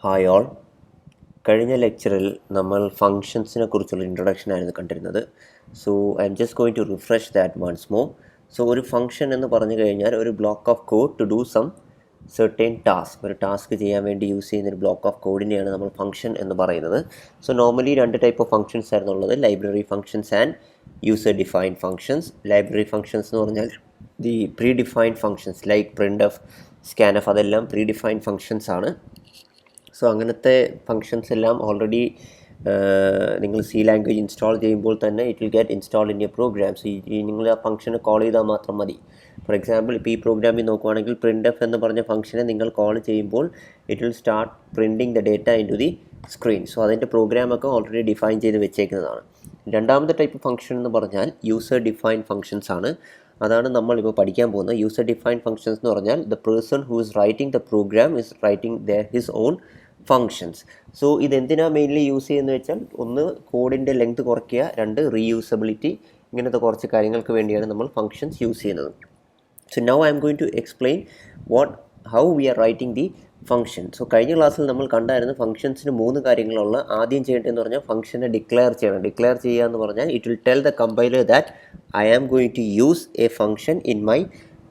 Hi all. കഴിഞ്ഞ ലെക്ചറിൽ നമ്മൾ ഫങ്ഷൻസിനെ കുറിച്ചുള്ള ഇൻട്രൊഡക്ഷൻ ആയിരുന്നു കണ്ടിരുന്നത്. So I'm just going to refresh that once more. So ഒരു ഫംഗ്ഷൻ എന്ന് പറഞ്ഞു കഴിഞ്ഞാൽ ഒരു block of code to do some certain task, ഒരു ടാസ്ക് ചെയ്യാൻ വേണ്ടി യൂസ് ചെയ്യുന്ന ഒരു ബ്ലോക്ക് ഓഫ് കോഡിനെയാണ് നമ്മൾ ഫംഗ്ഷൻ എന്ന് പറയുന്നത്. സോ നോർമലി രണ്ട് ടൈപ്പ് ഓഫ് ഫംഗ്ഷൻസ് ആയിരുന്നു ഉള്ളത്, library functions and user defined functions. Library functions എന്ന് പറഞ്ഞാൽ the predefined functions like printf, scanf, അതെല്ലാം പ്രീ ഡിഫൈൻഡ് ഫംഗ്ഷൻസ് ആണ്. സോ അങ്ങനത്തെ ഫങ്ഷൻസ് എല്ലാം ഓൾറെഡി നിങ്ങൾ സി ലാംഗ്വേജ് ഇൻസ്റ്റാൾ ചെയ്യുമ്പോൾ തന്നെ it will get install in your programs. ഈ നിങ്ങൾ ആ ഫംഗ്ഷനെ കോൾ ചെയ്താൽ മാത്രം മതി. ഫോർ എക്സാമ്പിൾ, ഇപ്പോൾ ഈ പ്രോഗ്രാമിൽ നോക്കുവാണെങ്കിൽ പ്രിൻ്റ് എഫ് എന്ന് പറഞ്ഞ ഫംഗ്ഷനെ നിങ്ങൾ കോൾ ചെയ്യുമ്പോൾ it will start printing the data into the screen. So അതിൻ്റെ പ്രോഗ്രാമൊക്കെ ഓൾറെഡി ഡിഫൈൻ ചെയ്ത് വെച്ചേക്കുന്നതാണ്. രണ്ടാമത്തെ ടൈപ്പ് ഫംഗ്ഷൻ എന്ന് പറഞ്ഞാൽ യൂസർ ഡിഫൈൻഡ് ഫംഗ്ഷൻസ് ആണ്. അതാണ് നമ്മളിപ്പോൾ പഠിക്കാൻ പോകുന്നത്. യൂസർ ഡിഫൈൻഡ് ഫംഗ്ഷൻസ് എന്ന് പറഞ്ഞാൽ the person who is writing the program is writing his own functions. So ഇതെന്തിനാണ് മെയിൻലി യൂസ് ചെയ്യുന്നത് വെച്ചാൽ, ഒന്ന് കോഡിൻ്റെ ലെങ്ത് കുറയ്ക്കുക, രണ്ട് റീയൂസബിലിറ്റി, ഇങ്ങനത്തെ കുറച്ച് കാര്യങ്ങൾക്ക് വേണ്ടിയാണ് നമ്മൾ ഫങ്ഷൻസ് യൂസ് ചെയ്യുന്നത്. So now I M going to explain how we are writing the function. So കഴിഞ്ഞ ക്ലാസ്സിൽ നമ്മൾ കണ്ടായിരുന്നു ഫംഗ്ഷൻസിന് 3 കാര്യങ്ങളുള്ള. ആദ്യം ചെയ്യേണ്ടതെന്ന് പറഞ്ഞാൽ ഫംഗ്ഷനെ ഡിക്ലെയർ ചെയ്യണം. ഡിക്ലെയർ ചെയ്യുക എന്ന് പറഞ്ഞാൽ it will tell the compiler that I am going to use a function in my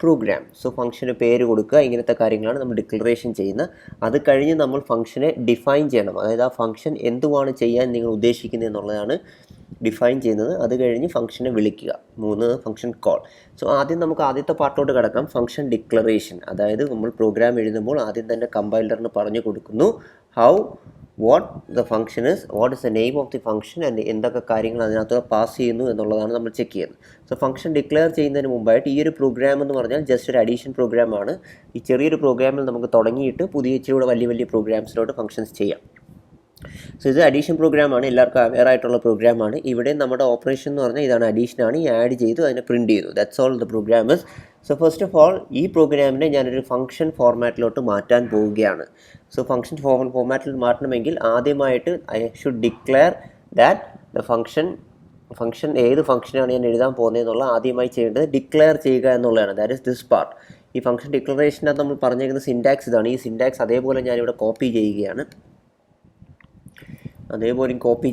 program. So ഫംഗ്ഷന് പേര് കൊടുക്കുക, ഇങ്ങനത്തെ കാര്യങ്ങളാണ് നമ്മൾ ഡിക്ലറേഷൻ ചെയ്യുന്നത്. അത് കഴിഞ്ഞ് നമ്മൾ ഫംഗ്ഷനെ ഡിഫൈൻ ചെയ്യണം. അതായത് ആ ഫംഗ്ഷൻ എന്തുവാണ് ചെയ്യാൻ നിങ്ങൾ ഉദ്ദേശിക്കുന്നത് എന്നുള്ളതാണ് ഡിഫൈൻ ചെയ്യുന്നത്. അത് കഴിഞ്ഞ് ഫംഗ്ഷനെ വിളിക്കുക, 3 ഫംഗ്ഷൻ കോൾ. സോ ആദ്യം നമുക്ക് ആദ്യത്തെ പാർട്ടിലോട്ട് കിടക്കാം, ഫംഗ്ഷൻ ഡിക്ലറേഷൻ. അതായത് നമ്മൾ പ്രോഗ്രാം എഴുതുമ്പോൾ ആദ്യം തന്നെ കമ്പൈലറിന് പറഞ്ഞു കൊടുക്കുന്നു what the function is, what is the name of the function and എന്തൊക്കെ കാര്യങ്ങൾ അതിനകത്ത് പാസ് ചെയ്യുന്നു എന്നുള്ളതാണ് നമ്മൾ ചെക്ക് ചെയ്യുന്നത്. സോ ഫംഗ്ഷൻ ഡിക്ലെയർ ചെയ്യുന്നതിന് മുമ്പായിട്ട് ഈ ഒരു പ്രോഗ്രാം എന്ന് പറഞ്ഞാൽ ജസ്റ്റ് ഒരു അഡീഷൻ പ്രോഗ്രാമാണ്. ഈ ചെറിയൊരു പ്രോഗ്രാമിൽ നമുക്ക് തുടങ്ങിയിട്ട് പുതിയ ഇച്ചിരി വലിയ വലിയ പ്രോഗ്രാംസിലോട്ട് ഫംഗ്ഷൻസ് ചെയ്യാം. സോ ഇത് അഡീഷൻ പ്രോഗ്രാമാണ്, എല്ലാവർക്കും അവെയർ ആയിട്ടുള്ള പ്രോഗ്രാമാണ്. ഇവിടെ നമ്മുടെ ഓപ്പറേഷൻ എന്ന് പറഞ്ഞാൽ ഇതാണ്, അഡീഷനാണ്. ഈ ആഡ് ചെയ്തു, അതിനെ പ്രിൻറ്റ് ചെയ്തു. That's all the program is. So first of all ഈ പ്രോഗ്രാമിനെ ഞാനൊരു ഫംഗ്ഷൻ ഫോർമാറ്റിലോട്ട് മാറ്റാൻ പോവുകയാണ്. സോ ഫംഗ്ഷൻ ഫോർമാറ്റിൽ മാറ്റണമെങ്കിൽ ആദ്യമായിട്ട് I should declare that the function ഏത് ഫംഗ്ഷനാണ് ഞാൻ എഴുതാൻ പോകുന്നത് എന്നുള്ള ആദ്യമായി ചെയ്യേണ്ടത് ഡിക്ലെയർ ചെയ്യുക എന്നുള്ളതാണ്. That is this part. ഈ ഫംഗ്ഷൻ ഡിക്ലറേഷനകത്ത് നമ്മൾ പറഞ്ഞേക്കുന്ന സിൻടാക്സ് ഇതാണ്. ഈ സിൻടാക്സ് അതേപോലെ ഞാനിവിടെ കോപ്പി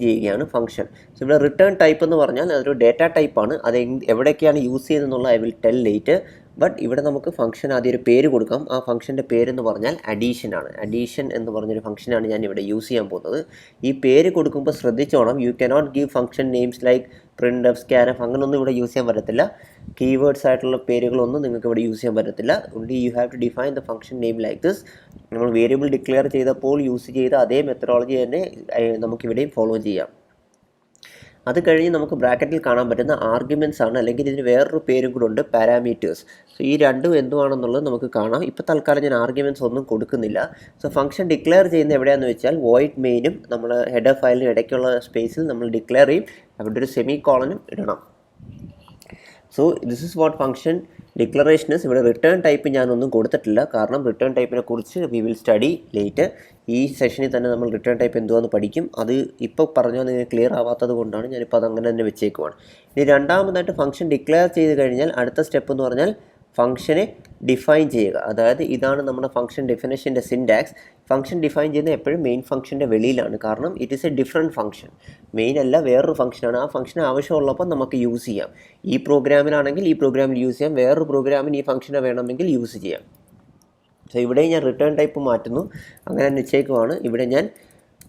ചെയ്യുകയാണ്. ഫംഗ്ഷൻ. സോ ഇവിടെ റിട്ടേൺ ടൈപ്പ് എന്ന് പറഞ്ഞാൽ അതൊരു ഡേറ്റ ടൈപ്പാണ്. അത് എവിടെയൊക്കെയാണ് യൂസ് ചെയ്യുന്നതെന്നുള്ള I will tell late. But ഇവിടെ നമുക്ക് ഫംഗ്ഷൻ ആദ്യം ഒരു പേര് കൊടുക്കാം. ആ ഫംഗ്ഷൻ്റെ പേരെന്ന് പറഞ്ഞാൽ അഡീഷനാണ്. അഡീഷൻ എന്ന് പറഞ്ഞൊരു ഫംഗ്ഷനാണ് ഞാൻ ഇവിടെ യൂസ് ചെയ്യാൻ പോകുന്നത്. ഈ പേര് കൊടുക്കുമ്പോൾ ശ്രദ്ധിച്ചോണം, you cannot give function names like printf, scanf, അങ്ങനെയൊന്നും ഇവിടെ യൂസ് ചെയ്യാൻ പറ്റത്തില്ല. കീവേഡ്സ് ആയിട്ടുള്ള പേരുകളൊന്നും നിങ്ങൾക്ക് ഇവിടെ യൂസ് ചെയ്യാൻ പറ്റത്തില്ല. Only you have to define the function name like this. നമ്മൾ വേരിയബിൾ ഡിക്ലെയർ ചെയ്തപ്പോൾ യൂസ് ചെയ്ത അതേ മെത്തഡോളജി തന്നെ നമുക്കിവിടെയും ഫോളോ ചെയ്യാം. അത് കഴിഞ്ഞ് നമുക്ക് ബ്രാക്കറ്റിൽ കാണാൻ പറ്റുന്ന ആർഗ്യുമെൻറ്റ്സ് ആണ്, അല്ലെങ്കിൽ ഇതിന് വേറൊരു പേരും കൂടെ ഉണ്ട്, പാരാമീറ്റേഴ്സ്. സോ ഈ രണ്ടും എന്തുവാണെന്നുള്ളത് നമുക്ക് കാണാം. ഇപ്പോൾ തൽക്കാലം ഞാൻ ആർഗ്യുമെൻറ്റ്സ് ഒന്നും കൊടുക്കുന്നില്ല. സോ ഫംഗ്ഷൻ ഡിക്ലെയർ ചെയ്യുന്നത് എവിടെയാണെന്ന് വെച്ചാൽ വോയിഡ് മെയിനും നമ്മൾ ഹെഡർ ഫയലിനും ഇടയ്ക്കുള്ള സ്പേസിൽ നമ്മൾ ഡിക്ലെയർ ചെയ്യും. അവിടെ ഒരു സെമി കോളനും ഇടണം. So this is what function declarations. ഇവിടെ റിട്ടേൺ ടൈപ്പ് ഞാനൊന്നും കൊടുത്തിട്ടില്ല, കാരണം റിട്ടേൺ ടൈപ്പിനെ കുറിച്ച് വി വിൽ സ്റ്റഡി ലേറ്റ്. ഈ സെഷനിൽ തന്നെ നമ്മൾ റിട്ടേൺ ടൈപ്പ് എന്തുവാന്ന് പഠിക്കും. അത് ഇപ്പോൾ പറഞ്ഞാൽ നിങ്ങൾക്ക് ക്ലിയർ ആവാത്തത് കൊണ്ടാണ് ഞാനിപ്പോൾ അതങ്ങനെ തന്നെ വെച്ചേക്കുവാണ്. ഇനി രണ്ടാമതായിട്ട് ഫംഗ്ഷൻ ഡിക്ലെയർ ചെയ്ത് കഴിഞ്ഞാൽ അടുത്ത സ്റ്റെപ്പ് എന്ന് പറഞ്ഞാൽ ഫംഗ്ഷനെ ഡിഫൈൻ ചെയ്യുക. അതായത് ഇതാണ് നമ്മുടെ ഫംഗ്ഷൻ ഡെഫിനേഷൻ്റെ സിൻടാക്സ്. ഫംഗ്ഷൻ ഡിഫൈൻ ചെയ്യുന്നത് എപ്പോഴും മെയിൻ ഫംഗ്ഷൻ്റെ വെളിയിലാണ്, കാരണം it is A different function. Main അല്ല, വേറൊരു ഫംഗ്ഷനാണ്. ആ ഫംഗ്ഷൻ ആവശ്യമുള്ളപ്പോൾ നമുക്ക് യൂസ് ചെയ്യാം. ഈ പ്രോഗ്രാമിലാണെങ്കിൽ ഈ പ്രോഗ്രാമിൽ യൂസ് ചെയ്യാം, വേറൊരു പ്രോഗ്രാമിന് ഈ ഫംഗ്ഷനെ വേണമെങ്കിൽ യൂസ് ചെയ്യാം. സോ ഇവിടെ ഞാൻ റിട്ടേൺ ടൈപ്പ് മാറ്റുന്നു, അങ്ങനെ നിശ്ചയിക്കുവാണ്. ഇവിടെ ഞാൻ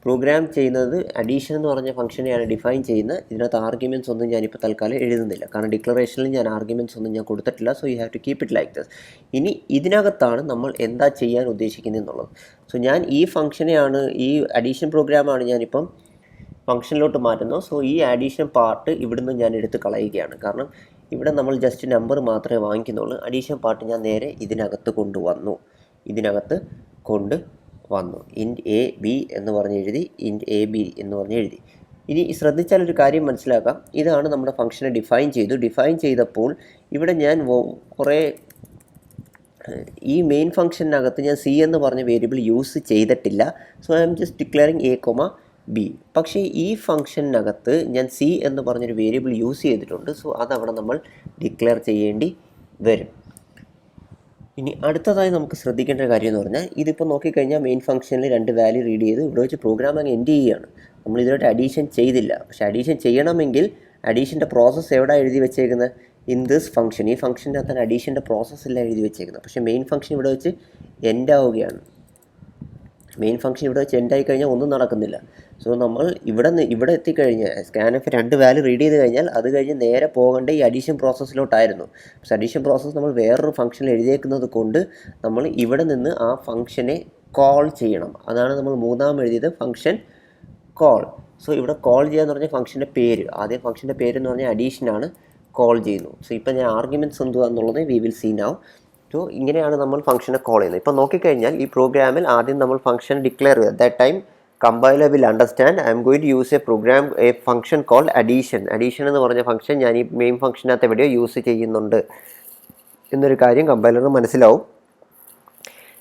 പ്രോഗ്രാം ചെയ്യുന്നത് അഡീഷൻ എന്ന് പറഞ്ഞ ഫംഗ്ഷനെയാണ് ഡിഫൈൻ ചെയ്യുന്നത്. ഇതിനകത്ത് ആർഗ്യുമെൻറ്റ്സ് ഒന്നും ഞാനിപ്പോൾ തൽക്കാലം എഴുതുന്നില്ല, കാരണം ഡിക്ലറേഷനിൽ ഞാൻ ആർഗ്യുമെൻറ്റ്സ് ഒന്നും ഞാൻ കൊടുത്തിട്ടില്ല. So you have to keep it like this. ഇനി ഇതിനകത്താണ് നമ്മൾ എന്താ ചെയ്യാൻ ഉദ്ദേശിക്കുന്നത് എന്നുള്ളത്. സോ ഞാൻ ഈ ഫംഗ്ഷനെയാണ്, ഈ അഡീഷൻ പ്രോഗ്രാമാണ് ഞാനിപ്പം ഫംഗ്ഷനിലോട്ട് മാറ്റുന്നു. സോ ഈ അഡീഷൻ പാർട്ട് ഇവിടുന്ന് ഞാൻ എടുത്ത് കളയുകയാണ്, കാരണം ഇവിടെ നമ്മൾ ജസ്റ്റ് നമ്പർ മാത്രമേ വാങ്ങിക്കുന്നുള്ളൂ. അഡീഷൻ പാർട്ട് ഞാൻ നേരെ ഇതിനകത്ത് കൊണ്ടുവന്നു. ഇൻറ്റ് എ ബി എന്ന് പറഞ്ഞ് എഴുതി, ഇൻറ്റ് എ ബി എന്ന് പറഞ്ഞ് എഴുതി. ഇനി ശ്രദ്ധിച്ചാൽ ഒരു കാര്യം മനസ്സിലാക്കാം. ഇതാണ് നമ്മുടെ ഫംഗ്ഷനെ ഡിഫൈൻ ചെയ്തു. ഡിഫൈൻ ചെയ്തപ്പോൾ ഇവിടെ ഞാൻ കുറേ ഈ മെയിൻ ഫംഗ്ഷനകത്ത് ഞാൻ സി എന്ന് പറഞ്ഞ വേരിയബിൾ യൂസ് ചെയ്തിട്ടില്ല. So I'm just declaring A comma B. പക്ഷേ ഈ ഫംഗ്ഷനകത്ത് ഞാൻ സി എന്ന് പറഞ്ഞൊരു വേരിയബിൾ യൂസ് ചെയ്തിട്ടുണ്ട്. സോ അതവിടെ നമ്മൾ ഡിക്ലെയർ ചെയ്യേണ്ടി വരും. ഇനി അടുത്തതായി നമുക്ക് ശ്രദ്ധിക്കേണ്ട ഒരു കാര്യം എന്ന് പറഞ്ഞാൽ ഇതിപ്പോൾ നോക്കിക്കഴിഞ്ഞാൽ മെയിൻ ഫംഗ്ഷനിൽ 2 വാല്യൂ റീഡ് ചെയ്ത് ഇവിടെ വെച്ച് പ്രോഗ്രാം അങ്ങ് എൻഡ് ചെയ്യുകയാണ്. നമ്മൾ ഇതിലോട്ട് അഡീഷൻ ചെയ്തില്ല. പക്ഷേ അഡീഷൻ ചെയ്യണമെങ്കിൽ അഡീഷൻ്റെ പ്രോസസ്സ് എവിടെ എഴുതി വെച്ചേക്കുന്നത്? In this function. ഈ ഫംഗ്ഷൻ്റെ അകത്താണ് അഡീഷൻ്റെ പ്രോസസ്സെല്ലാം എഴുതി വെച്ചേക്കുന്നത്. പക്ഷേ മെയിൻ ഫംഗ്ഷൻ ഇവിടെ വെച്ച് എൻഡ് ആവുകയാണ്. മെയിൻ ഫംഗ്ഷൻ ഇവിടെ വെച്ച് എൻഡ് ആയി കഴിഞ്ഞാൽ ഒന്നും നടക്കുന്നില്ല. സോ നമ്മൾ ഇവിടെ എത്തിക്കഴിഞ്ഞാൽ സ്കാനഫ് 2 വാല്യൂ റീഡ് ചെയ്ത് കഴിഞ്ഞാൽ അത് കഴിഞ്ഞ് നേരെ പോകേണ്ട ഈ അഡീഷൻ പ്രോസസ്സിലോട്ടായിരുന്നു. പക്ഷേ അഡീഷൻ പ്രോസസ്സ് നമ്മൾ വേറൊരു ഫംഗ്ഷനിൽ എഴുതിയേക്കുന്നത് കൊണ്ട് നമ്മൾ ഇവിടെ നിന്ന് ആ ഫംഗ്ഷനെ കോൾ ചെയ്യണം. അതാണ് നമ്മൾ മൂന്നാം എഴുതിയത് ഫംഗ്ഷൻ കോൾ. സോ ഇവിടെ കോൾ ചെയ്യാന്ന് പറഞ്ഞാൽ ഫംഗ്ഷൻ്റെ പേര്, ആദ്യം ഫംഗ്ഷൻ്റെ പേര് എന്ന് പറഞ്ഞാൽ അഡീഷനാണ്, കോൾ ചെയ്യുന്നു. സോ ഇപ്പം ഞാൻ ആർഗ്യുമെൻറ്റ്സ് എന്തുവാന്നുള്ളത് we will see now. So ഇങ്ങനെയാണ് നമ്മൾ ഫംഗ്ഷനെ കോൾ ചെയ്യുന്നത്. ഇപ്പോൾ നോക്കിക്കഴിഞ്ഞാൽ ഈ പ്രോഗ്രാമിൽ ആദ്യം നമ്മൾ ഫംഗ്ഷൻ ഡിക്ലെയർ ചെയ്ത് that time compiler will understand I M going to use a function called addition. Addition എന്ന് പറഞ്ഞ ഫംഗ്ഷൻ ഞാൻ ഈ മെയിൻ ഫംഗ്ഷനകത്ത് എവിടെയോ യൂസ് ചെയ്യുന്നുണ്ട് എന്നൊരു കാര്യം കമ്പൈലറിന് മനസ്സിലാവും.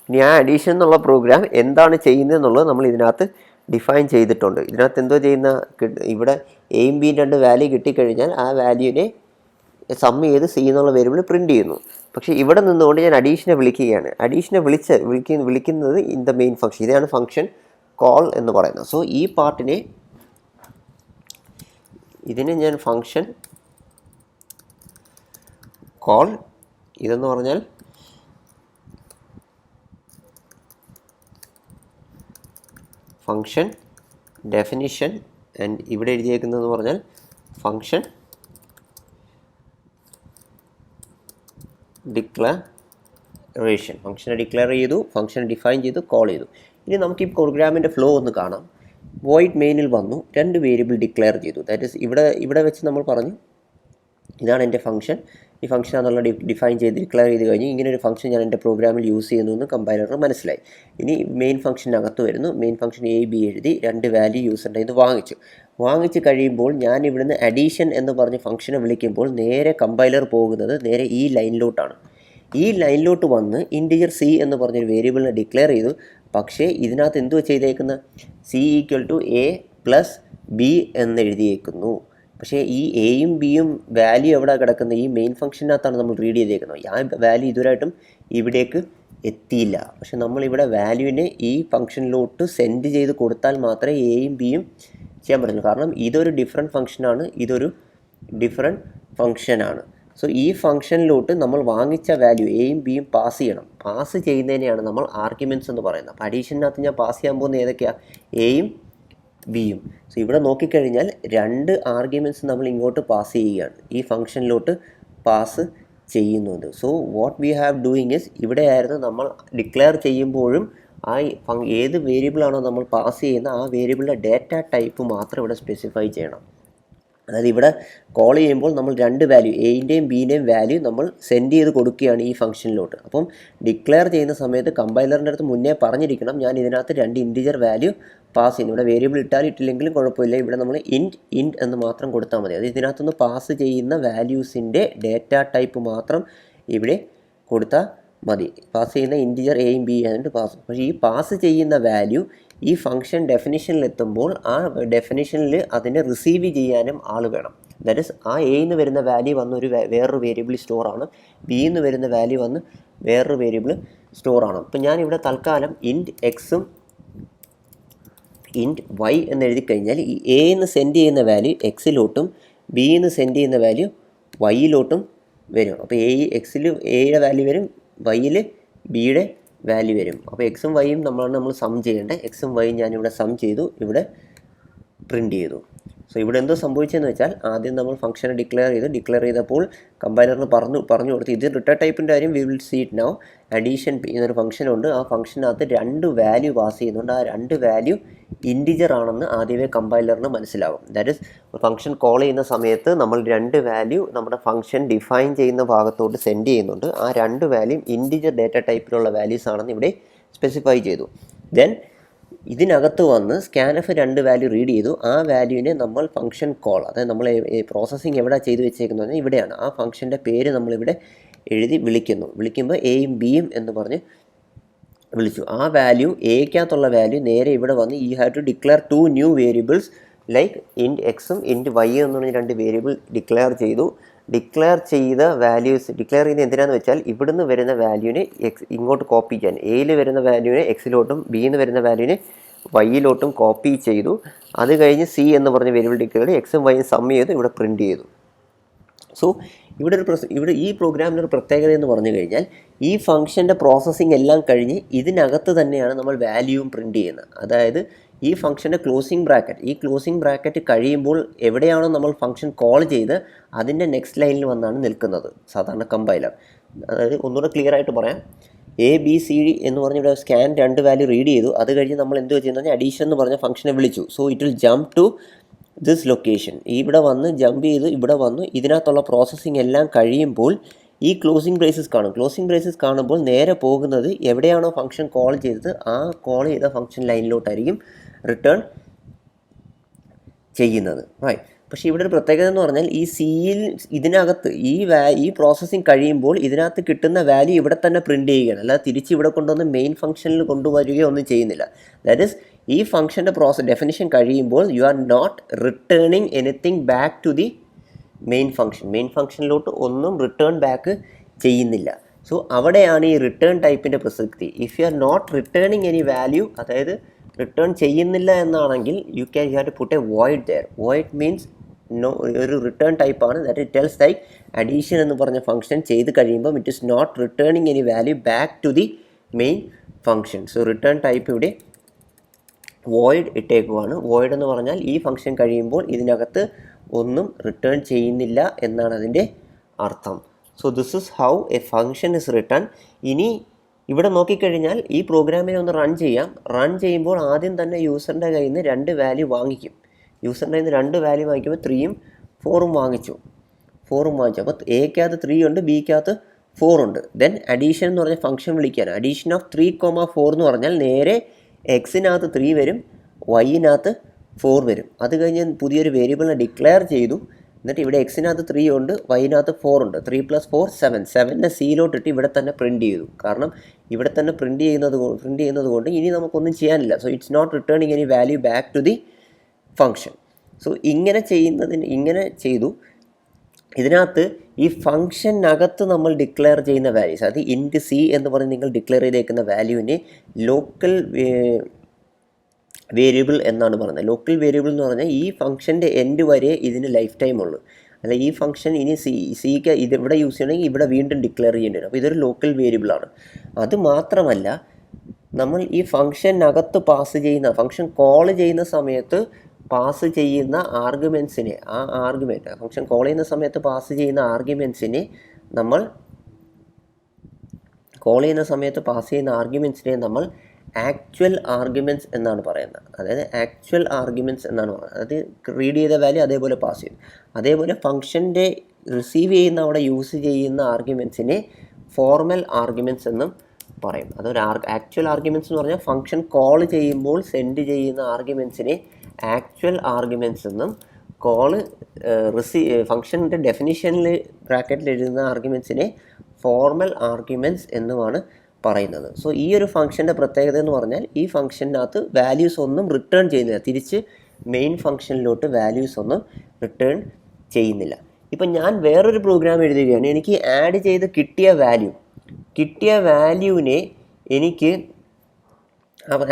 ഇനി ആ അഡീഷൻ എന്നുള്ള പ്രോഗ്രാം എന്താണ് ചെയ്യുന്നത് എന്നുള്ളത് നമ്മൾ ഇതിനകത്ത് ഡിഫൈൻ ചെയ്തിട്ടുണ്ട്. ഇതിനകത്ത് എന്തോ ചെയ്യുന്ന, ഇവിടെ എയും ബിയും 2 വാല്യൂ കിട്ടിക്കഴിഞ്ഞാൽ ആ വാല്യൂവിനെ സം ചെയ്ത് സി എന്നുള്ള വേരിയബിൾ പ്രിൻറ്റ് ചെയ്യുന്നു. പക്ഷേ ഇവിടെ നിന്നുകൊണ്ട് ഞാൻ അഡീഷനെ വിളിക്കുകയാണ്. അഡീഷനെ വിളിക്കുന്നത് ഇൻ ദ മെയിൻ ഫംഗ്ഷൻ. ഇതാണ് ഫംഗ്ഷൻ കോൾ എന്ന് പറയുന്നത്. സോ ഈ പാർട്ടിനെ ഇതിനെ ഞാൻ ഫംഗ്ഷൻ കോൾ, ഇതെന്ന് പറഞ്ഞാൽ ഫംഗ്ഷൻ ഡെഫിനിഷൻ, ആൻഡ് ഇവിടെ എഴുതിയേക്കുന്നതെന്ന് പറഞ്ഞാൽ ഫംഗ്ഷൻ ഡിക്ലറേഷൻ. ഫംഗ്ഷനെ ഡിക്ലെയർ ചെയ്തു, ഫംഗ്ഷൻ ഡിഫൈൻ ചെയ്തു, കോൾ ചെയ്തു. ഇനി നമുക്ക് ഈ പ്രോഗ്രാമിൻ്റെ ഫ്ലോ ഒന്ന് കാണാം. വോയിഡ് മെയിനിൽ വന്നു, 2 വേരിയബിൾ ഡിക്ലെയർ ചെയ്തു. ദാറ്റ് ഈസ് ഇവിടെ വെച്ച് നമ്മൾ പറഞ്ഞു ഇതാണ് എൻ്റെ ഫംഗ്ഷൻ, ഈ ഫംഗ്ഷൻ എന്നുള്ള ഡിഫൈൻ ചെയ്ത് ഡിക്ലെയർ ചെയ്ത് കഴിഞ്ഞ് ഇങ്ങനെ ഒരു ഫംഗ്ഷൻ ഞാൻ എൻ്റെ പ്രോഗ്രാമിൽ യൂസ് ചെയ്യുന്നു എന്ന് കമ്പൈലറിന് മനസ്സിലായി. ഇനി മെയിൻ ഫംഗ്ഷനകത്ത് വരുന്നു, മെയിൻ ഫംഗ്ഷൻ എ ബി എഴുതി 2 വാല്യൂ യൂസറിൻ്റെ ഇത് വാങ്ങിച്ച് കഴിയുമ്പോൾ ഞാൻ ഇവിടുന്ന് അഡീഷൻ എന്ന് പറഞ്ഞ് ഫംഗ്ഷനെ വിളിക്കുമ്പോൾ നേരെ കമ്പൈലർ പോകുന്നത് നേരെ ഈ ലൈനിലോട്ടാണ്. ഈ ലൈനിലോട്ട് വന്ന് ഇൻറ്റിജർ സി എന്ന് പറഞ്ഞൊരു വേരിയബിളിനെ ഡിക്ലെയർ ചെയ്തു. പക്ഷേ ഇതിനകത്ത് എന്തുവാ ചെയ്തേക്കുന്നത്? C equal to A plus B എന്ന് എഴുതിയേക്കുന്നു. പക്ഷേ ഈ എയും ബിയും വാല്യൂ എവിടെ കിടക്കുന്നത്? ഈ മെയിൻ ഫംഗ്ഷനകത്താണ് നമ്മൾ റീഡ് ചെയ്തേക്കുന്നത്. ആ വാല്യൂ ഇതുവരായിട്ടും ഇവിടേക്ക് എത്തിയില്ല. പക്ഷെ നമ്മളിവിടെ വാല്യൂവിനെ ഈ ഫംഗ്ഷനിലോട്ട് സെൻഡ് ചെയ്ത് കൊടുത്താൽ മാത്രമേ എയും ബിയും ചെയ്യാൻ പറ്റുള്ളൂ. കാരണം ഇതൊരു ഡിഫറെൻറ്റ് ഫംഗ്ഷനാണ്, ഇതൊരു ഡിഫറെൻറ്റ് ഫംഗ്ഷനാണ്. സോ ഈ ഫംഗ്ഷനിലോട്ട് നമ്മൾ വാങ്ങിച്ച വാല്യൂ എയും ബിയും പാസ് ചെയ്യണം. പാസ് ചെയ്യുന്നതിനെയാണ് നമ്മൾ ആർഗ്യുമെൻറ്റ്സ് എന്ന് പറയുന്നത്. അപ്പോൾ അഡീഷനകത്ത് ഞാൻ പാസ് ചെയ്യാൻ പോകുന്നത് ഏതൊക്കെയാണ്? എയും ബിയും. സോ ഇവിടെ നോക്കിക്കഴിഞ്ഞാൽ 2 ആർഗ്യുമെൻറ്റ്സ് നമ്മൾ ഇങ്ങോട്ട് പാസ് ചെയ്യുകയാണ്, ഈ ഫംഗ്ഷനിലോട്ട് പാസ് ചെയ്യുന്നുണ്ട്. So what we have doing is, ഇവിടെയായിരുന്നു നമ്മൾ ഡിക്ലെയർ ചെയ്യുമ്പോഴും ആ ഏത് വേരിയബിളാണോ നമ്മൾ പാസ് ചെയ്യുന്ന ആ വേരിയബിളിൻ്റെ ഡേറ്റ ടൈപ്പ് മാത്രം ഇവിടെ സ്പെസിഫൈ ചെയ്യണം. അതായത് ഇവിടെ കോൾ ചെയ്യുമ്പോൾ നമ്മൾ 2 വാല്യൂ എൻ്റെയും ബിൻ്റെയും വാല്യൂ നമ്മൾ സെൻഡ് ചെയ്ത് കൊടുക്കുകയാണ് ഈ ഫംഗ്ഷനിലോട്ട്. അപ്പം ഡിക്ലെയർ ചെയ്യുന്ന സമയത്ത് കമ്പൈലറിൻ്റെ അടുത്ത് മുന്നേ പറഞ്ഞിരിക്കണം ഞാൻ ഇതിനകത്ത് 2 ഇൻറ്റിജർ വാല്യൂ പാസ് ചെയ്യുന്നു. ഇവിടെ വേരിയബിൾ ഇട്ടില്ലെങ്കിലും കുഴപ്പമില്ല, ഇവിടെ നമ്മൾ ഇൻറ്റ് എന്ന് മാത്രം കൊടുത്താൽ മതി. അത് ഇതിനകത്തുനിന്ന് പാസ് ചെയ്യുന്ന വാല്യൂസിൻ്റെ ഡേറ്റ ടൈപ്പ് മാത്രം ഇവിടെ കൊടുത്താൽ മതി. പാസ് ചെയ്യുന്ന ഇൻറ്റിജർ എയും ബി ആയിട്ട് പാസ്. പക്ഷേ ഈ പാസ് ചെയ്യുന്ന വാല്യൂ ഈ ഫംഗ്ഷൻ ഡെഫിനിഷനിലെത്തുമ്പോൾ ആ ഡെഫിനിഷനിൽ അതിനെ റിസീവ് ചെയ്യാനും ആൾ വേണം. ദാറ്റ് ഇസ് ആ എന്ന് വരുന്ന വാല്യൂ വന്ന് വേറൊരു വേരിയബിൾ സ്റ്റോറാണ്, ബിയിൽ നിന്ന് വരുന്ന വാല്യൂ വന്ന് വേറൊരു വേരിയബിൾ സ്റ്റോറാണ്. അപ്പം ഞാനിവിടെ തൽക്കാലം ഇൻറ്റ് എക്സും ഇൻറ്റ് വൈ എന്ന് എഴുതി കഴിഞ്ഞാൽ ഈ എന്ന് സെൻഡ് ചെയ്യുന്ന വാല്യൂ എക്സിലോട്ടും ബിയിൽ നിന്ന് സെൻഡ് ചെയ്യുന്ന വാല്യൂ വൈയിലോട്ടും വരും. അപ്പോൾ എക്സിൽ എയുടെ വാല്യൂ വരും, വൈയിൽ ബിയുടെ വാല്യൂ വരും. അപ്പോൾ എക്സും വൈയും നമ്മൾ സം ചെയ്യേണ്ടത്. എക്സും വൈയും ഞാനിവിടെ സം ചെയ്തു, ഇവിടെ പ്രിൻറ്റ് ചെയ്തു. സോ ഇവിടെ എന്തോ സംഭവിച്ചതെന്ന് വെച്ചാൽ ആദ്യം നമ്മൾ ഫംഗ്ഷനെ ഡിക്ലെയർ ചെയ്തപ്പോൾ കമ്പൈലറിന് പറഞ്ഞു കൊടുത്തു ഇത് റിട്ടേൺ ടൈപ്പിൻ്റെ കാര്യം we will see it now. Addition എന്നൊരു ഫംഗ്ഷനുണ്ട്, ആ ഫംഗ്ഷനകത്ത് 2 വാല്യൂ പാസ് ചെയ്യുന്നുണ്ട്. ആ 2 വാല്യൂ ഇൻറ്റിജർ ആണെന്ന് ആദ്യമേ കമ്പൈലറിന് മനസ്സിലാവും. ദാറ്റ് ഇസ് ഫംഗ്ഷൻ കോൾ ചെയ്യുന്ന സമയത്ത് നമ്മൾ 2 വാല്യൂ നമ്മുടെ ഫംഗ്ഷൻ ഡിഫൈൻ ചെയ്യുന്ന ഭാഗത്തോട്ട് സെൻഡ് ചെയ്യുന്നുണ്ട്. ആ 2 വാല്യൂ ഇൻറ്റിജർ ഡേറ്റ ടൈപ്പിലുള്ള വാല്യൂസ് ആണെന്ന് ഇവിടെ സ്പെസിഫൈ ചെയ്തു. ദെൻ ഇതിനകത്ത് വന്ന് സ്കാനഫ് 2 വാല്യൂ റീഡ് ചെയ്തു. ആ വാല്യൂവിനെ നമ്മൾ ഫംഗ്ഷൻ കോൾ, അതായത് നമ്മൾ പ്രോസസ്സിങ് എവിടെ ചെയ്ത് വെച്ചേക്കുന്നത് പറഞ്ഞാൽ ഇവിടെയാണ്. ആ ഫംഗ്ഷൻ്റെ പേര് നമ്മളിവിടെ എഴുതി വിളിക്കുമ്പോൾ എയും ബിയും എന്ന് പറഞ്ഞ് വിളിച്ചു. ആ വാല്യൂ എക്കകത്തുള്ള വാല്യൂ നേരെ ഇവിടെ വന്ന് you have to declare 2 new variables like int എക്സും ഇൻറ്റ് വൈ എന്ന് പറഞ്ഞ 2 വേരിയബിൾ ഡിക്ലെയർ ചെയ്തു. ഡിക്ലെയർ ചെയ്ത വാല്യൂസ് ഡിക്ലെയർ ചെയ്യുന്നത് എന്തിനാണെന്ന് വെച്ചാൽ ഇവിടുന്ന് വരുന്ന വാല്യൂവിനെ ഇങ്ങോട്ട് കോപ്പി ചെയ്യാൻ. എയിൽ വരുന്ന വാല്യൂവിനെ എക്സിലോട്ടും ബിയിൽ നിന്ന് വരുന്ന വാല്യൂവിനെ വൈയിലോട്ടും കോപ്പി ചെയ്തു. അത് കഴിഞ്ഞ് സി എന്ന് പറഞ്ഞ വേരിയബിൾ ഡിക്ലെയർ ചെയ്ത് എക്സും വൈയും സം ചെയ്ത് ഇവിടെ പ്രിൻറ്റ് ചെയ്തു. സോ ഇവിടെ ഈ പ്രോഗ്രാമിനൊരു പ്രത്യേകത എന്ന് പറഞ്ഞു കഴിഞ്ഞാൽ ഈ ഫംഗ്ഷൻ്റെ പ്രോസസ്സിങ് എല്ലാം കഴിഞ്ഞ് ഇതിനകത്ത് തന്നെയാണ് നമ്മൾ വാല്യൂവും പ്രിൻറ്റ് ചെയ്യുന്നത്. അതായത് ഈ ഫംഗ്ഷൻ്റെ ക്ലോസിംഗ് ബ്രാക്കറ്റ് കഴിയുമ്പോൾ എവിടെയാണോ നമ്മൾ ഫംഗ്ഷൻ കോൾ ചെയ്ത് അതിൻ്റെ നെക്സ്റ്റ് ലൈനിൽ വന്നാണ് നിൽക്കുന്നത് സാധാരണ കമ്പൈലർ. അതായത് ഒന്നുകൂടെ ക്ലിയർ ആയിട്ട് പറയാം. ABCD എന്ന് പറഞ്ഞ ഇവിടെ സ്കാൻ 2 വാല്യൂ റീഡ് ചെയ്തു. അത് കഴിഞ്ഞ് നമ്മൾ എന്ത് ചെയ്യുന്നത് അഡീഷൻ എന്ന് പറഞ്ഞ ഫംഗ്ഷനെ വിളിച്ചു. So it will jump to this location. ഇവിടെ വന്ന് ജമ്പ് ചെയ്ത് ഇവിടെ വന്നു. ഇതിനകത്തുള്ള പ്രോസസ്സിങ് എല്ലാം കഴിയുമ്പോൾ ഈ ക്ലോസിംഗ് ബ്രേസസ് കാണുമ്പോൾ നേരെ പോകുന്നത് എവിടെയാണോ ഫംഗ്ഷൻ കോൾ ചെയ്തത് ആ കോൾ ചെയ്ത ഫംഗ്ഷൻ ലൈനിലോട്ടായിരിക്കും റിട്ടേൺ ചെയ്യുന്നത്. റൈറ്റ്. പക്ഷേ ഇവിടെ ഒരു പ്രത്യേകത എന്ന് പറഞ്ഞാൽ ഈ സിയിൽ ഇതിനകത്ത് ഈ പ്രോസസ്സിങ് കഴിയുമ്പോൾ ഇതിനകത്ത് കിട്ടുന്ന വാല്യൂ ഇവിടെ തന്നെ പ്രിൻറ്റ് ചെയ്യുകയാണ്. അല്ലാതെ തിരിച്ച് ഇവിടെ കൊണ്ടുവന്ന് മെയിൻ ഫംഗ്ഷനിൽ കൊണ്ടുവരികയോ ഒന്നും ചെയ്യുന്നില്ല. ദാറ്റ് ഈസ് ഈ ഫംഗ്ഷൻ്റെ ഡെഫിനിഷൻ കഴിയുമ്പോൾ you are not returning anything back to the main ഫംഗ്ഷനിലോട്ട് ഒന്നും റിട്ടേൺ ബാക്ക് ചെയ്യുന്നില്ല. സോ അവിടെയാണ് ഈ റിട്ടേൺ ടൈപ്പിൻ്റെ പ്രസക്തി. If you are not returning any value, അതായത് റിട്ടേൺ ചെയ്യുന്നില്ല എന്നാണെങ്കിൽ you have to put a void there. Void means ഒരു റിട്ടേൺ ടൈപ്പാണ്. That it tells like addition എന്ന് പറഞ്ഞ ഫംഗ്ഷൻ ചെയ്ത് കഴിയുമ്പോൾ it is not returning any value back to the main function. So return type ഇവിടെ void ഇട്ടേക്കുവാണ്. Void എന്ന് പറഞ്ഞാൽ ഈ ഫംഗ്ഷൻ കഴിയുമ്പോൾ ഇതിനകത്ത് ഒന്നും റിട്ടേൺ ചെയ്യുന്നില്ല എന്നാണ് അതിൻ്റെ അർത്ഥം. So this is how A function is return. ഇനി ഇവിടെ നോക്കിക്കഴിഞ്ഞാൽ ഈ പ്രോഗ്രാമിനെ ഒന്ന് റൺ ചെയ്യാം. റൺ ചെയ്യുമ്പോൾ ആദ്യം തന്നെ യൂസറിൻ്റെ കയ്യിൽ നിന്ന് 2 വാല്യൂ വാങ്ങിക്കും. യൂസറിൻ്റെ കയ്യിൽ നിന്ന് 2 വാല്യൂ വാങ്ങിക്കുമ്പോൾ 3ഉം 4ഉം വാങ്ങിച്ചു. അപ്പോൾ എക്കകത്ത് 3 ഉണ്ട്, ബിക്കകത്ത് 4 ഉണ്ട്. ദെൻ അഡീഷൻ എന്ന് പറഞ്ഞ ഫംഗ്ഷൻ വിളിക്കാൻ അഡീഷൻ ഓഫ് 3,4 എന്ന് പറഞ്ഞാൽ നേരെ എക്സിനകത്ത് 3 വരും, വൈയിനകത്ത് 4 വരും. അത് കഴിഞ്ഞ് പുതിയൊരു വേരിയബിളിനെ ഡിക്ലെയർ ചെയ്തു. എന്നിട്ട് ഇവിടെ എക്സിനകത്ത് 3 ഉണ്ട്, വൈനകത്ത് 4 ഉണ്ട്. 3 + 4 7. 7നെ സിയിലോട്ടിട്ട് ഇവിടെ തന്നെ പ്രിൻറ്റ് ചെയ്തു. കാരണം ഇവിടെ തന്നെ പ്രിൻറ്റ് ചെയ്യുന്നത് കൊണ്ട് ഇനി നമുക്കൊന്നും ചെയ്യാനില്ല. So it's not returning any value back to the function. So ഇങ്ങനെ ചെയ്തു. ഇതിനകത്ത് ഈ ഫംഗ്ഷനകത്ത് നമ്മൾ ഡിക്ലെയർ ചെയ്യുന്ന വാല്യൂസ്, അത് ഇൻറ്റ് സി എന്ന് പറഞ്ഞ് നിങ്ങൾ ഡിക്ലെയർ ചെയ്തേക്കുന്ന വാല്യൂവിനെ ലോക്കൽ വേരിയബിൾ എന്നാണ് പറയുന്നത്. ലോക്കൽ വേരിയബിൾ എന്ന് പറഞ്ഞാൽ ഈ ഫംഗ്ഷൻ്റെ എൻഡ് വരെ ഇതിന് ലൈഫ് ടൈം ഉള്ളൂ. അല്ല ഈ ഫംഗ്ഷൻ ഇനി സിക്ക് ഇതിവിടെ യൂസ് ചെയ്യണമെങ്കിൽ ഇവിടെ വീണ്ടും ഡിക്ലെയർ ചെയ്യേണ്ടി വരും. അപ്പോൾ ഇതൊരു ലോക്കൽ വേരിയബിളാണ്. അത് മാത്രമല്ല നമ്മൾ ഈ ഫംഗ്ഷനകത്ത് ഫംഗ്ഷൻ കോൾ ചെയ്യുന്ന സമയത്ത് പാസ് ചെയ്യുന്ന ആർഗ്യുമെൻസിനെ ഫംഗ്ഷൻ കോൾ ചെയ്യുന്ന സമയത്ത് പാസ് ചെയ്യുന്ന ആർഗ്യുമെൻസിനെ നമ്മൾ ആക്ച്വൽ ആർഗ്യുമെൻറ്റ്സ് എന്നാണ് പറയുന്നത്. അതായത് ആക്ച്വൽ ആർഗ്യുമെൻറ്റ്സ് എന്നാണ് പറയുന്നത്. അത് റീഡ് ചെയ്ത വാല്യൂ അതേപോലെ പാസ് ചെയ്യും. അതേപോലെ ഫംഗ്ഷൻ്റെ റിസീവ് ചെയ്യുന്ന അവിടെ യൂസ് ചെയ്യുന്ന ആർഗ്യുമെൻറ്റ്സിനെ ഫോർമൽ ആർഗ്യുമെൻറ്റ്സ് എന്നും പറയും. അതൊരു ആക്ച്വൽ ആർഗ്യുമെൻറ്റ്സ് എന്ന് പറഞ്ഞാൽ ഫംഗ്ഷൻ കോൾ ചെയ്യുമ്പോൾ സെൻഡ് ചെയ്യുന്ന ആർഗ്യുമെൻറ്റ്സിനെ ആക്ച്വൽ ആർഗ്യുമെൻറ്റ്സ് എന്നും ഫംഗ്ഷൻ്റെ ഡെഫിനിഷനിൽ ബ്രാക്കറ്റിൽ എഴുതുന്ന ആർഗ്യുമെൻറ്റ്സിനെ ഫോർമൽ ആർഗ്യുമെൻറ്റ്സ് എന്നുമാണ് പറയുന്നത്. സോ ഈ ഒരു ഫംഗ്ഷൻ്റെ പ്രത്യേകത എന്ന് പറഞ്ഞാൽ ഈ ഫംഗ്ഷനകത്ത് വാല്യൂസ് ഒന്നും റിട്ടേൺ ചെയ്യുന്നില്ല. തിരിച്ച് മെയിൻ ഫംഗ്ഷനിലോട്ട് വാല്യൂസ് ഒന്നും റിട്ടേൺ ചെയ്യുന്നില്ല. ഇപ്പം ഞാൻ വേറൊരു പ്രോഗ്രാം എഴുതുകയാണ്. എനിക്ക് ആഡ് ചെയ്ത് കിട്ടിയ വാല്യൂവിനെ എനിക്ക്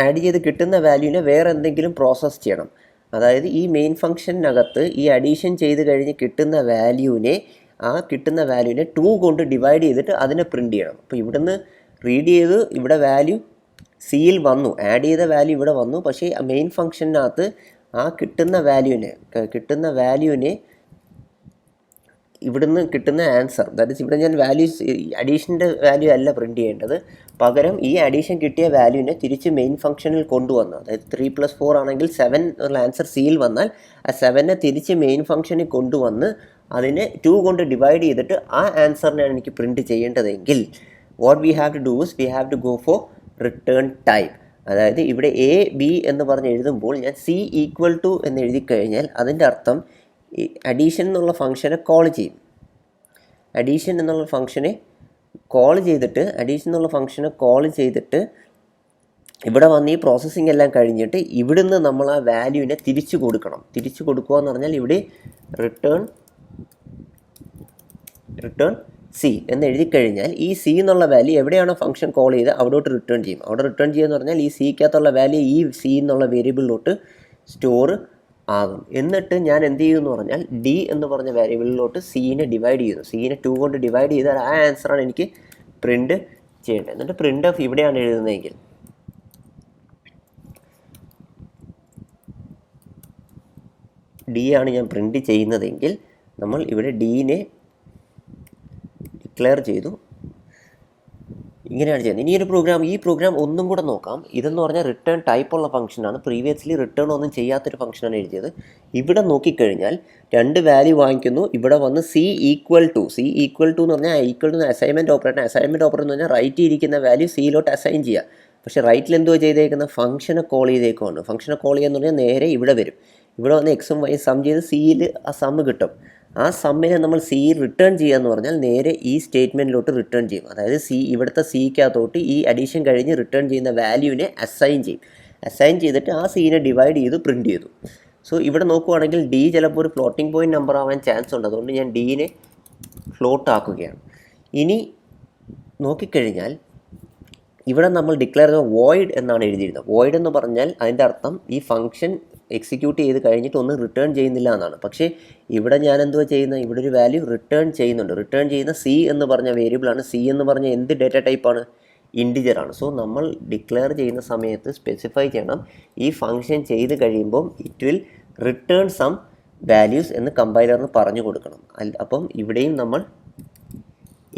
ആഡ് ചെയ്ത് കിട്ടുന്ന വാല്യൂവിനെ വേറെ എന്തെങ്കിലും പ്രോസസ്സ് ചെയ്യണം. അതായത് ഈ മെയിൻ ഫംഗ്ഷനകത്ത് ഈ അഡീഷൻ ചെയ്ത് കഴിഞ്ഞ് കിട്ടുന്ന വാല്യൂവിനെ 2 കൊണ്ട് ഡിവൈഡ് ചെയ്തിട്ട് അതിനെ പ്രിൻറ്റ് ചെയ്യണം. അപ്പോൾ ഇവിടുന്ന് റീഡ് ചെയ്ത് ഇവിടെ വാല്യൂ സിയിൽ വന്നു, ആഡ് ചെയ്ത വാല്യൂ ഇവിടെ വന്നു. പക്ഷേ മെയിൻ ഫംഗ്ഷനകത്ത് കിട്ടുന്ന വാല്യൂവിനെ ഇവിടുന്ന് കിട്ടുന്ന ആൻസർ, ദാറ്റ് ഈസ് ഇവിടെ ഞാൻ അഡീഷൻ്റെ വാല്യൂ അല്ല പ്രിൻറ്റ് ചെയ്യേണ്ടത്. പകരം ഈ അഡീഷൻ കിട്ടിയ വാല്യൂവിനെ തിരിച്ച് മെയിൻ ഫംഗ്ഷനിൽ കൊണ്ടുവന്നു. അതായത് 3 + 4 ആണെങ്കിൽ 7 ഉള്ള ആൻസർ സിയിൽ വന്നാൽ ആ 7നെ തിരിച്ച് മെയിൻ ഫംഗ്ഷനിൽ കൊണ്ടുവന്ന് അതിനെ 2 കൊണ്ട് ഡിവൈഡ് ചെയ്തിട്ട് ആ ആൻസറിനാണ് എനിക്ക് print ചെയ്യേണ്ടതെങ്കിൽ what we have to do is we have to go for return type. അതായത് ഇവിടെ A, B എന്ന് പറഞ്ഞ് എഴുതുമ്പോൾ ഞാൻ C = എന്ന് എഴുതി കഴിഞ്ഞാൽ അതിൻ്റെ അർത്ഥം അഡീഷൻ എന്നുള്ള ഫംഗ്ഷനെ കോൾ ചെയ്യും. അഡീഷൻ എന്നുള്ള ഫംഗ്ഷനെ കോൾ ചെയ്തിട്ട് ഇവിടെ വന്ന് ഈ പ്രോസസ്സിംഗ് എല്ലാം കഴിഞ്ഞിട്ട് ഇവിടുന്ന് നമ്മൾ ആ വാല്യൂവിനെ തിരിച്ചു കൊടുക്കുക എന്ന് പറഞ്ഞാൽ ഇവിടെ റിട്ടേൺ റിട്ടേൺ സി എന്ന് എഴുതി കഴിഞ്ഞാൽ ഈ സി എന്നുള്ള വാല്യൂ എവിടെയാണോ ഫംഗ്ഷൻ കോൾ ചെയ്ത് അവിടോട്ട് റിട്ടേൺ ചെയ്യും. അവിടെ റിട്ടേൺ ചെയ്യുക പറഞ്ഞാൽ ഈ സിക്കകത്തുള്ള വാല്യൂ ഈ സി എന്നുള്ള വേരിയബിളിലോട്ട് സ്റ്റോർ ആകും. എന്നിട്ട് ഞാൻ എന്ത് ചെയ്യുമെന്ന് പറഞ്ഞാൽ ഡി എന്ന് പറഞ്ഞ വേരിയബിളിലോട്ട് സീനെ ഡിവൈഡ് ചെയ്യുന്നു. സീനെ 2 കൊണ്ട് ഡിവൈഡ് ചെയ്താൽ ആ ആൻസറാണ് എനിക്ക് പ്രിൻറ്റ് ചെയ്യേണ്ടത്. എന്നിട്ട് പ്രിൻ്റ് ഓഫ് ഇവിടെയാണ് എഴുതുന്നതെങ്കിൽ ഡി ആണ് ഞാൻ പ്രിൻറ്റ് ചെയ്യുന്നതെങ്കിൽ നമ്മൾ ഇവിടെ ഡീനെ ഡിക്ലെയർ ചെയ്തു. ഇങ്ങനെയാണ് ചെയ്യുന്നത്. ഇനി ഈ പ്രോഗ്രാം ഒന്നും കൂടെ നോക്കാം. ഇതെന്ന് പറഞ്ഞാൽ റിട്ടേൺ ടൈപ്പുള്ള ഫംഗ്ഷനാണ്. പ്രീവിയസ്ലി റിട്ടേൺ ഒന്നും ചെയ്യാത്തൊരു ഫംഗ്ഷനാണ് എഴുതിയത്. ഇവിടെ നോക്കിക്കഴിഞ്ഞാൽ 2 വാല്യൂ വാങ്ങിക്കുന്നു. ഇവിടെ വന്ന് സി ഈക്വൽ ടു എന്ന് പറഞ്ഞാൽ ഈക്വൽ ടു അസൈൻമെൻറ്റ് ഓപ്പറേറ്റർ എന്ന് പറഞ്ഞാൽ റൈറ്റ് ഇരിക്കുന്ന വാല്യൂ സിയിലോട്ട് അസൈൻ ചെയ്യുക. പക്ഷേ റൈറ്റിൽ എന്തോ ചെയ്തേക്കുന്നത് ഫംഗ്ഷനെ കോൾ ചെയ്തേക്കുവാണ്. ഫംഗ്ഷനെ കോൾ ചെയ്യുക എന്ന് പറഞ്ഞാൽ നേരെ ഇവിടെ വരും. ഇവിടെ വന്ന് എക്സും വൈ സം ചെയ്ത് സിയിൽ ആ സമ്മ് കിട്ടും. ആ സമ്മിനെ നമ്മൾ സി റിട്ടേൺ ചെയ്യുക എന്ന് പറഞ്ഞാൽ നേരെ ഈ സ്റ്റേറ്റ്മെൻറ്റിലോട്ട് റിട്ടേൺ ചെയ്യും. അതായത് ഇവിടുത്തെ സിക്കകത്തോട്ട് ഈ അഡീഷൻ കഴിഞ്ഞ് റിട്ടേൺ ചെയ്യുന്ന വാല്യൂവിനെ അസൈൻ ചെയ്യും. അസൈൻ ചെയ്തിട്ട് ആ സീനെ ഡിവൈഡ് ചെയ്ത് പ്രിൻറ്റ് ചെയ്തു. സോ ഇവിടെ നോക്കുവാണെങ്കിൽ ഡി ചിലപ്പോൾ ഒരു ഫ്ലോട്ടിംഗ് പോയിൻറ്റ് നമ്പർ ആവാൻ ചാൻസ് ഉണ്ട്. അതുകൊണ്ട് ഞാൻ ഡീനെ ഫ്ലോട്ട് ആക്കുകയാണ്. ഇനി നോക്കിക്കഴിഞ്ഞാൽ ഇവിടെ നമ്മൾ ഡിക്ലെയർ ചെയ്ത വോയിഡ് എന്നാണ് എഴുതിയിരുന്നത്. വോയിഡ് എന്ന് പറഞ്ഞാൽ അതിൻ്റെ അർത്ഥം ഈ ഫംഗ്ഷൻ എക്സിക്യൂട്ട് ചെയ്ത് കഴിഞ്ഞിട്ട് ഒന്നും റിട്ടേൺ ചെയ്യുന്നില്ല എന്നാണ്. പക്ഷേ ഇവിടെ ഞാൻ എന്തുവാ ചെയ്യുന്നത്, ഇവിടെ ഒരു വാല്യൂ റിട്ടേൺ ചെയ്യുന്നുണ്ട്. റിട്ടേൺ ചെയ്യുന്ന സി എന്ന് പറഞ്ഞ വേരിയബിളാണ്. സി എന്ന് പറഞ്ഞ എന്ത് ഡേറ്റ ടൈപ്പാണ്, ഇൻറ്റിജറാണ്. സോ നമ്മൾ ഡിക്ലെയർ ചെയ്യുന്ന സമയത്ത് സ്പെസിഫൈ ചെയ്യണം ഈ ഫംഗ്ഷൻ ചെയ്ത് കഴിയുമ്പം it will return some values എന്ന് കമ്പൈലറിന് പറഞ്ഞു കൊടുക്കണം. അപ്പം ഇവിടെയും നമ്മൾ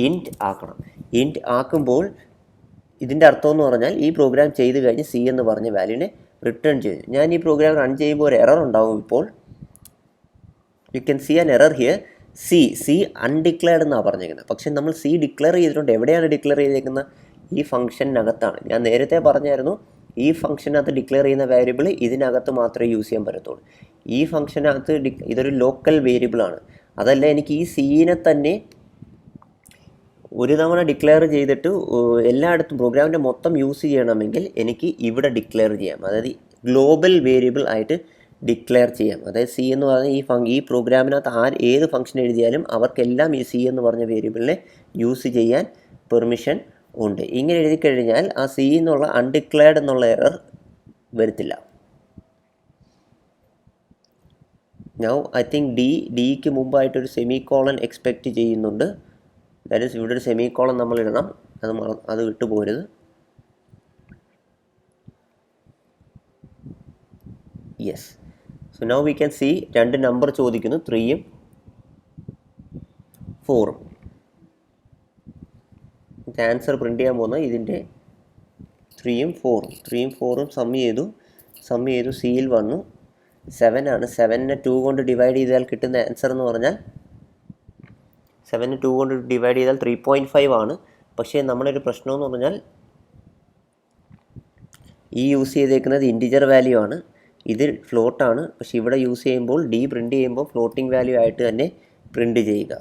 ഇൻറ്റ് ആക്കണം. ഇൻറ്റ് ആക്കുമ്പോൾ ഇതിൻ്റെ അർത്ഥം എന്ന് പറഞ്ഞാൽ ഈ പ്രോഗ്രാം ചെയ്ത് കഴിഞ്ഞ് സി എന്ന് പറഞ്ഞ വാല്യൂവിനെ റിട്ടേൺ ചെയ്തു. ഞാൻ ഈ പ്രോഗ്രാം റൺ ചെയ്യുമ്പോൾ ഒരു എറർ ഉണ്ടാവും. ഇപ്പോൾ you can see an error here. See undeclared എന്നാണ് പറഞ്ഞേക്കുന്നത്. പക്ഷേ നമ്മൾ സി ഡിക്ലെയർ ചെയ്തിട്ടുണ്ട്. എവിടെയാണ് ഡിക്ലെയർ ചെയ്തേക്കുന്നത്, ഈ ഫംഗ്ഷനകത്താണ്. ഞാൻ നേരത്തെ പറഞ്ഞായിരുന്നു ഈ ഫംഗ്ഷനകത്ത് ഡിക്ലെയർ ചെയ്യുന്ന വേരിയബിൾ ഇതിനകത്ത് മാത്രമേ യൂസ് ചെയ്യാൻ പറ്റത്തുള്ളൂ. ഈ ഫംഗ്ഷനകത്ത് ഇതൊരു ലോക്കൽ വേരിയബിളാണ്. അതല്ല എനിക്ക് ഈ സീനെ തന്നെ ഒരു തവണ ഡിക്ലെയർ ചെയ്തിട്ട് എല്ലായിടത്തും പ്രോഗ്രാമിൻ്റെ മൊത്തം യൂസ് ചെയ്യണമെങ്കിൽ എനിക്ക് ഇവിടെ ഡിക്ലെയർ ചെയ്യാം. അതായത് ഗ്ലോബൽ വേരിയബിൾ ആയിട്ട് ഡിക്ലെയർ ചെയ്യാം. അതായത് സി എന്ന് പറഞ്ഞാൽ ഈ പ്രോഗ്രാമിനകത്ത് ഏത് ഫംഗ്ഷൻ എഴുതിയാലും അവർക്കെല്ലാം ഈ സി എന്ന് പറഞ്ഞ വേരിയബിളിനെ യൂസ് ചെയ്യാൻ പെർമിഷൻ ഉണ്ട്. ഇങ്ങനെ എഴുതി കഴിഞ്ഞാൽ ആ സി എന്നുള്ള അൺഡിക്ലെയർഡ് എന്നുള്ള എറർ വരത്തില്ല. നൗ ഐ തിങ്ക് ഡിക്ക് മുമ്പായിട്ടൊരു സെമി കോളൻ എക്സ്പെക്റ്റ് ചെയ്യുന്നുണ്ട്. ദാറ്റ് ഈസ് ഇവിടെ ഒരു സെമി കോളൻ നമ്മൾ ഇടണം. അത് വിട്ടുപോരുത്. Yes. So now we can see 2 number ചോദിക്കുന്നു, 3ഉം 4ഉം. ആൻസർ പ്രിൻ്റ് ചെയ്യാൻ പോകുന്നത് ഇതിൻ്റെ 3ഉം 4ഉം സം ചെയ്തു സിയിൽ വന്നു 7 ആണ്. 7നെ 2 കൊണ്ട് ഡിവൈഡ് ചെയ്താൽ കിട്ടുന്ന ആൻസർ എന്ന് പറഞ്ഞാൽ 7നെ 2 കൊണ്ട് ഡിവൈഡ് ചെയ്താൽ 3.5 ആണ്. പക്ഷേ നമ്മളൊരു പ്രശ്നമെന്ന് പറഞ്ഞാൽ ഈ യൂസ് ചെയ്തേക്കുന്നത് ഇൻറ്റിജർ വാല്യൂ ആണ്, ഇത് ഫ്ലോട്ടാണ്. പക്ഷേ ഇവിടെ യൂസ് ചെയ്യുമ്പോൾ ഡി പ്രിൻ്റ് ചെയ്യുമ്പോൾ ഫ്ലോട്ടിംഗ് വാല്യൂ ആയിട്ട് തന്നെ പ്രിൻ്റ് ചെയ്യുക.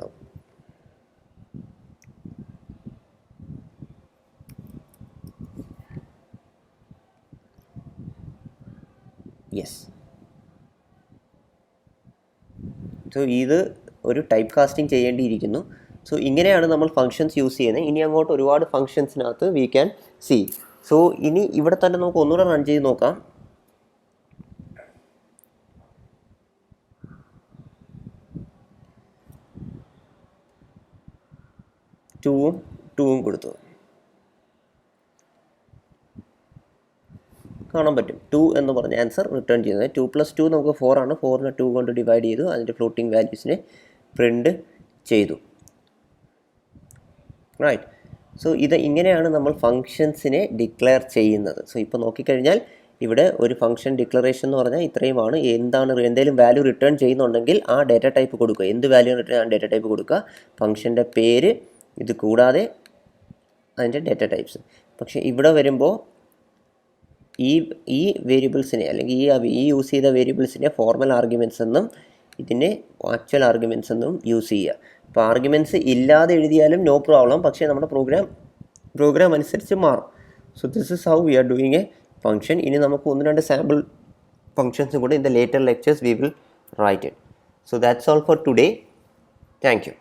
യെസ്. സോ ഇത് ഒരു ടൈപ്പ് കാസ്റ്റിംഗ് ചെയ്യേണ്ടിയിരിക്കുന്നു. സോ ഇങ്ങനെയാണ് നമ്മൾ ഫങ്ഷൻസ് യൂസ് ചെയ്യുന്നത്. ഇനി അങ്ങോട്ട് ഒരുപാട് ഫങ്ഷൻസിനകത്ത് വി ക്യാൻ സി. സോ ഇനി ഇവിടെ തന്നെ നമുക്ക് ഒന്നുകൂടെ റൺ ചെയ്ത് നോക്കാം. 2ഉം കൊടുത്തു കാണാൻ പറ്റും. 2 എന്ന് പറഞ്ഞ ആൻസർ റിട്ടേൺ ചെയ്യുന്നത്. 2 + 2 നമുക്ക് 4 ആണ്. 4നെ 2 കൊണ്ട് ഡിവൈഡ് ചെയ്തു. അതിൻ്റെ ഫ്ലോട്ടിംഗ് വാല്യൂസിനെ പ്രിൻ്റ് ചെയ്തു. റൈറ്റ്. സോ ഇങ്ങനെയാണ് നമ്മൾ ഫങ്ഷൻസിനെ ഡിക്ലെയർ ചെയ്യുന്നത്. സോ ഇപ്പോൾ നോക്കിക്കഴിഞ്ഞാൽ ഇവിടെ ഒരു ഫംഗ്ഷൻ ഡിക്ലറേഷൻ എന്ന് പറഞ്ഞാൽ ഇത്രയുമാണ്. എന്തെങ്കിലും വാല്യൂ റിട്ടേൺ ചെയ്യുന്നുണ്ടെങ്കിൽ ആ ഡേറ്റ ടൈപ്പ് കൊടുക്കുക. എന്ത് വാല്യൂ റിട്ടേൺ ആ ഡേറ്റ ടൈപ്പ് കൊടുക്കുക. ഫംഗ്ഷൻ്റെ പേര്, ഇത് കൂടാതെ അതിൻ്റെ ഡേറ്റ ടൈപ്സ്. പക്ഷേ ഇവിടെ വരുമ്പോൾ ഈ വേരിയബിൾസിനെ അല്ലെങ്കിൽ ഈ യൂസ് ചെയ്ത വേരിയബിൾസിനെ ഫോർമൽ ആർഗ്യുമെൻറ്റ്സ് എന്നും ഇതിനെ ആക്ച്വൽ ആർഗ്യുമെൻറ്റ്സ് എന്നും യൂസ് ചെയ്യുക. അപ്പോൾ ആർഗ്യുമെൻറ്റ്സ് ഇല്ലാതെ എഴുതിയാലും നോ പ്രോബ്ലം. പക്ഷേ നമ്മുടെ പ്രോഗ്രാം അനുസരിച്ച് മാറും. So this is how we are doing A function. ഇനി നമുക്ക് 1-2 സാമ്പിൾ ഫംഗ്ഷൻസും കൂടെ in the later lectures we will write it. So that's all for today. Thank you.